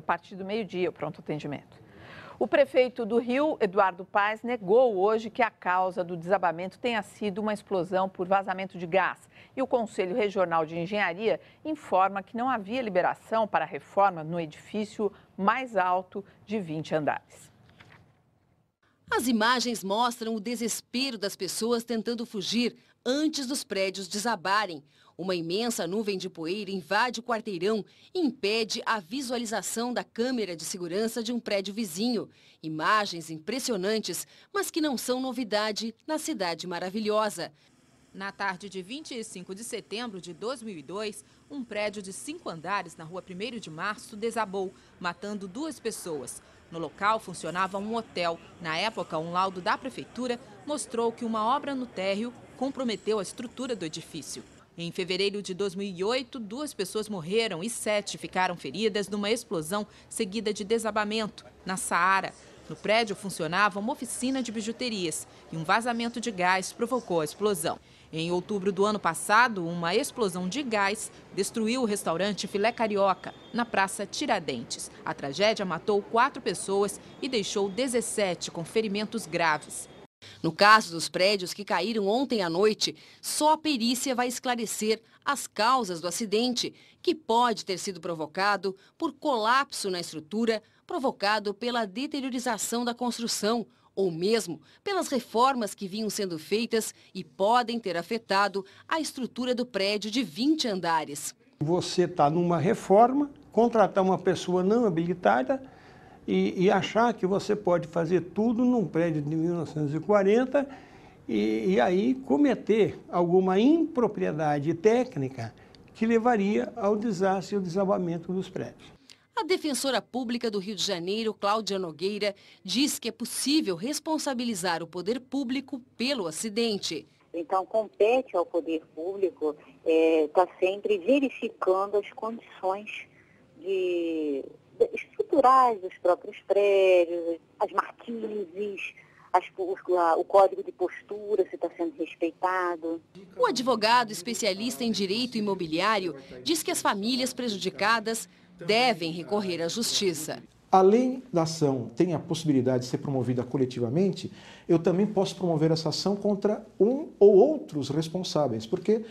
a partir do meio-dia, o pronto atendimento. O prefeito do Rio, Eduardo Paes, negou hoje que a causa do desabamento tenha sido uma explosão por vazamento de gás. E o Conselho Regional de Engenharia informa que não havia liberação para a reforma no edifício mais alto de 20 andares. As imagens mostram o desespero das pessoas tentando fugir antes dos prédios desabarem. Uma imensa nuvem de poeira invade o quarteirão e impede a visualização da câmera de segurança de um prédio vizinho. Imagens impressionantes, mas que não são novidade na cidade maravilhosa. Na tarde de 25 de setembro de 2002, um prédio de 5 andares na rua 1º de Março desabou, matando 2 pessoas. No local funcionava um hotel. Na época, um laudo da prefeitura mostrou que uma obra no térreo comprometeu a estrutura do edifício. Em fevereiro de 2008, 2 pessoas morreram e 7 ficaram feridas numa explosão seguida de desabamento, na Saara. No prédio funcionava uma oficina de bijuterias e um vazamento de gás provocou a explosão. Em outubro do ano passado, uma explosão de gás destruiu o restaurante Filé Carioca, na Praça Tiradentes. A tragédia matou 4 pessoas e deixou 17 com ferimentos graves. No caso dos prédios que caíram ontem à noite, só a perícia vai esclarecer as causas do acidente, que pode ter sido provocado por colapso na estrutura, provocado pela deteriorização da construção, ou mesmo pelas reformas que vinham sendo feitas e podem ter afetado a estrutura do prédio de 20 andares. Você está numa reforma, contratar uma pessoa não habilitada e achar que você pode fazer tudo num prédio de 1940 e aí cometer alguma impropriedade técnica que levaria ao desastre e ao desabamento dos prédios. A defensora pública do Rio de Janeiro, Cláudia Nogueira, diz que é possível responsabilizar o poder público pelo acidente. Então, compete ao poder público estar sempre verificando as condições estruturais dos próprios prédios, as marquises, o código de postura, se está sendo respeitado. O advogado especialista em direito imobiliário diz que as famílias prejudicadas devem recorrer à justiça. Além da ação ter a possibilidade de ser promovida coletivamente, eu também posso promover essa ação contra um ou outros responsáveis, porque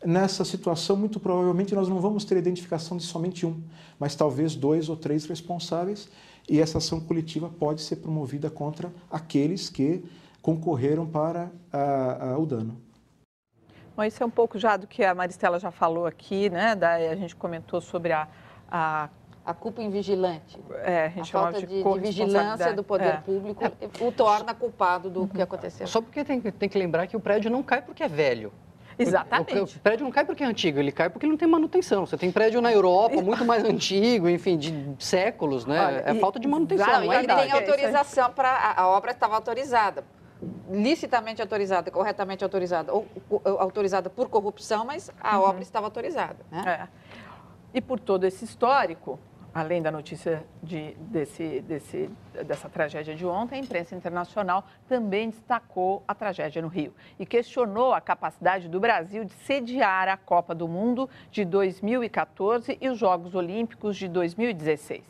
nessa situação, muito provavelmente, nós não vamos ter a identificação de somente um, mas talvez 2 ou 3 responsáveis, e essa ação coletiva pode ser promovida contra aqueles que concorreram para o dano. Bom, isso é um pouco já do que a Maristela já falou aqui, né? A gente comentou sobre a culpa invigilante. A falta de vigilância do poder público o torna culpado do que aconteceu. Só porque tem que lembrar que o prédio não cai porque é velho. Exatamente. O prédio não cai porque é antigo, ele cai porque ele não tem manutenção. Você tem prédio na Europa muito mais antigo, enfim, de séculos, né? Olha, é falta de manutenção. Não, ele tem autorização para... A obra estava autorizada, licitamente autorizada, corretamente autorizada, ou autorizada por corrupção, mas a obra estava autorizada, né? E por todo esse histórico, além da notícia dessa tragédia de ontem, a imprensa internacional também destacou a tragédia no Rio e questionou a capacidade do Brasil de sediar a Copa do Mundo de 2014 e os Jogos Olímpicos de 2016.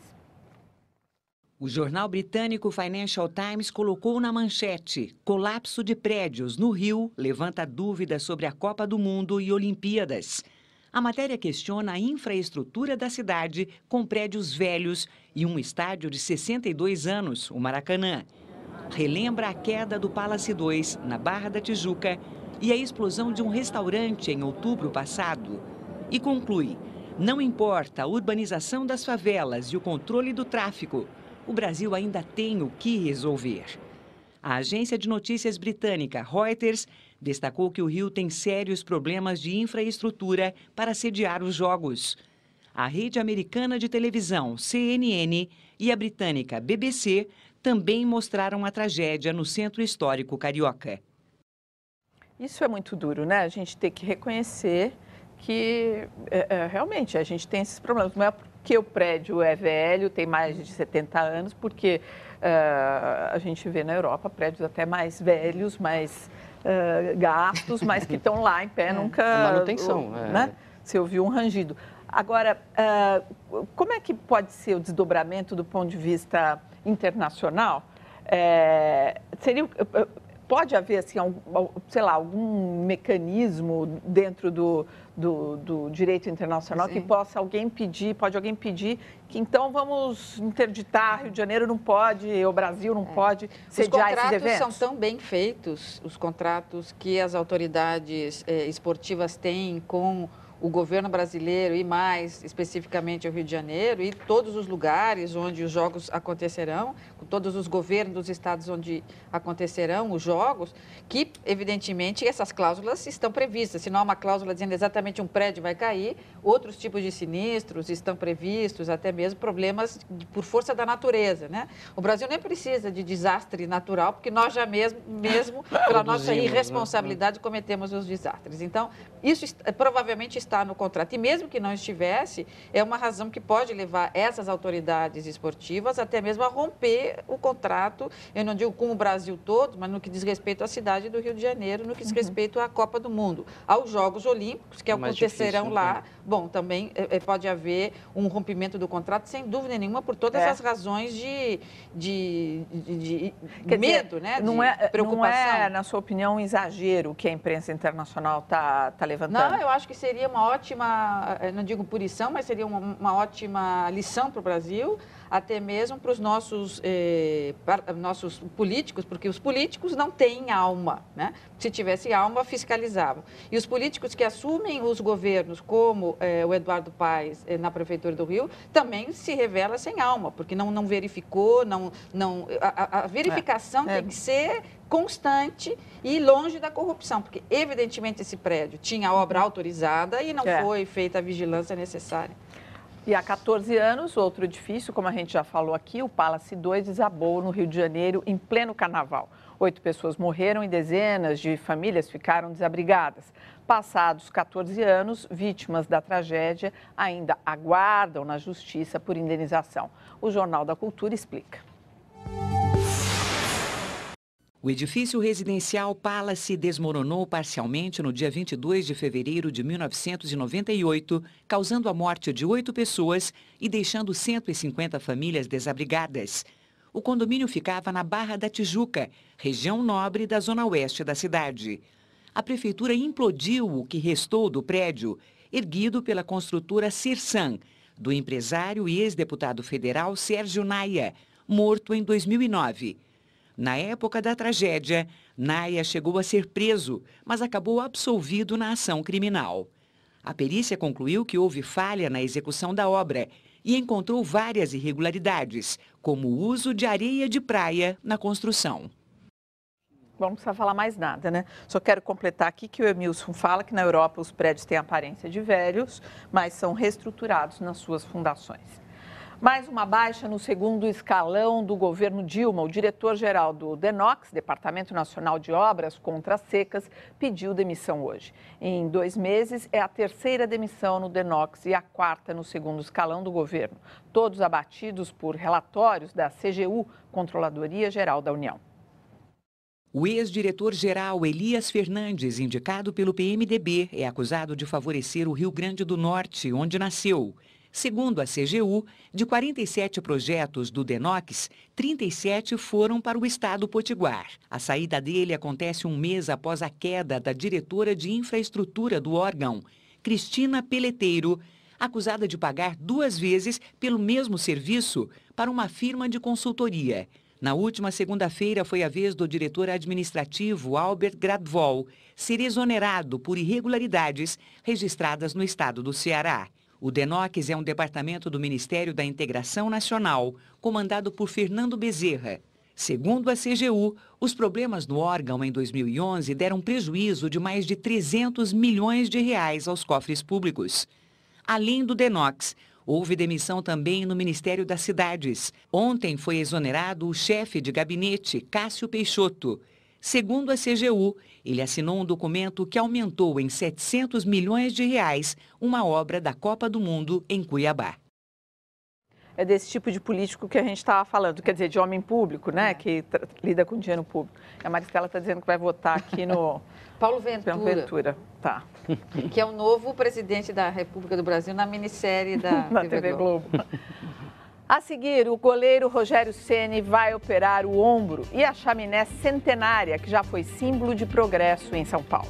O jornal britânico Financial Times colocou na manchete: colapso de prédios no Rio levanta dúvidas sobre a Copa do Mundo e Olimpíadas. A matéria questiona a infraestrutura da cidade, com prédios velhos e um estádio de 62 anos, o Maracanã. Relembra a queda do Palace 2, na Barra da Tijuca, e a explosão de um restaurante em outubro passado. E conclui: não importa a urbanização das favelas e o controle do tráfico, o Brasil ainda tem o que resolver. A agência de notícias britânica Reuters destacou que o Rio tem sérios problemas de infraestrutura para sediar os Jogos. A rede americana de televisão, CNN, e a britânica BBC também mostraram a tragédia no centro histórico carioca. Isso é muito duro, né? A gente tem que reconhecer que realmente a gente tem esses problemas. Não é porque o prédio é velho, tem mais de 70 anos, porque a gente vê na Europa prédios até mais velhos, mais gastos, mas que estão lá em pé, nunca... manutenção, né? Se ouviu um rangido. Agora, como é que pode ser o desdobramento do ponto de vista internacional? Pode haver, assim, algum mecanismo dentro do direito internacional que possa alguém pedir que então vamos interditar, Rio de Janeiro não pode, o Brasil não pode sediar esses eventos? Os contratos são tão bem feitos, os contratos que as autoridades esportivas têm com o governo brasileiro e mais especificamente o Rio de Janeiro e todos os lugares onde os jogos acontecerão, com todos os governos dos estados onde acontecerão os jogos, que evidentemente essas cláusulas estão previstas. Se não há uma cláusula dizendo exatamente um prédio vai cair, outros tipos de sinistros estão previstos, até mesmo problemas por força da natureza, né? O Brasil nem precisa de desastre natural, porque nós já mesmo pela nossa irresponsabilidade, cometemos os desastres. Então, isso provavelmente está no contrato. E mesmo que não estivesse, é uma razão que pode levar essas autoridades esportivas até mesmo a romper o contrato, eu não digo com o Brasil todo, mas no que diz respeito à cidade do Rio de Janeiro, no que diz respeito à Copa do Mundo, aos Jogos Olímpicos, que acontecerão lá. Bom, também pode haver um rompimento do contrato, sem dúvida nenhuma, por todas as razões de medo, né? Não é, na sua opinião, um exagero que a imprensa internacional está levantando? Não, eu acho que seria uma ótima, não digo punição, mas seria uma ótima lição para o Brasil, até mesmo para os nossos políticos, porque os políticos não têm alma, né? Se tivesse alma, fiscalizavam. E os políticos que assumem os governos, como o Eduardo Paes na Prefeitura do Rio, também se revela sem alma, porque não verificou, a verificação tem que ser constante e longe da corrupção, porque evidentemente esse prédio tinha obra autorizada e não foi feita a vigilância necessária. E há 14 anos, outro edifício, como a gente já falou aqui, o Palace 2, desabou no Rio de Janeiro em pleno carnaval. 8 pessoas morreram e dezenas de famílias ficaram desabrigadas. Passados 14 anos, vítimas da tragédia ainda aguardam na justiça por indenização. O Jornal da Cultura explica. O edifício residencial Palace desmoronou parcialmente no dia 22 de fevereiro de 1998, causando a morte de 8 pessoas e deixando 150 famílias desabrigadas. O condomínio ficava na Barra da Tijuca, região nobre da zona oeste da cidade. A prefeitura implodiu o que restou do prédio, erguido pela construtora Cirsan, do empresário e ex-deputado federal Sérgio Naia, morto em 2009. Na época da tragédia, Naia chegou a ser preso, mas acabou absolvido na ação criminal. A perícia concluiu que houve falha na execução da obra e encontrou várias irregularidades, como o uso de areia de praia na construção. Bom, não precisa falar mais nada, né? Só quero completar aqui que o Emilson fala que na Europa os prédios têm aparência de velhos, mas são reestruturados nas suas fundações. Mais uma baixa no segundo escalão do governo Dilma. O diretor-geral do DENOX, Departamento Nacional de Obras contra as Secas, pediu demissão hoje. Em 2 meses, é a 3ª demissão no DENOX e a 4ª no segundo escalão do governo. Todos abatidos por relatórios da CGU, Controladoria Geral da União. O ex-diretor-geral Elias Fernandes, indicado pelo PMDB, é acusado de favorecer o Rio Grande do Norte, onde nasceu. Segundo a CGU, de 47 projetos do DENOX, 37 foram para o estado potiguar. A saída dele acontece 1 mês após a queda da diretora de infraestrutura do órgão, Cristina Peleteiro, acusada de pagar 2 vezes pelo mesmo serviço para uma firma de consultoria. Na última segunda-feira foi a vez do diretor administrativo Albert Gradvoll ser exonerado por irregularidades registradas no estado do Ceará. O DENOX é um departamento do Ministério da Integração Nacional, comandado por Fernando Bezerra. Segundo a CGU, os problemas no órgão em 2011 deram prejuízo de mais de 300 milhões de reais aos cofres públicos. Além do DENOX, houve demissão também no Ministério das Cidades. Ontem foi exonerado o chefe de gabinete, Cássio Peixoto. Segundo a CGU, ele assinou um documento que aumentou em 700 milhões de reais uma obra da Copa do Mundo em Cuiabá. É desse tipo de político que a gente estava falando, quer dizer, de homem público, né, que lida com dinheiro público. A Maristela está dizendo que vai votar aqui no... Paulo Ventura. Tá. Que é o novo presidente da República do Brasil na minissérie da TV Globo. A seguir, o goleiro Rogério Ceni vai operar o ombro e a chaminé centenária, que já foi símbolo de progresso em São Paulo.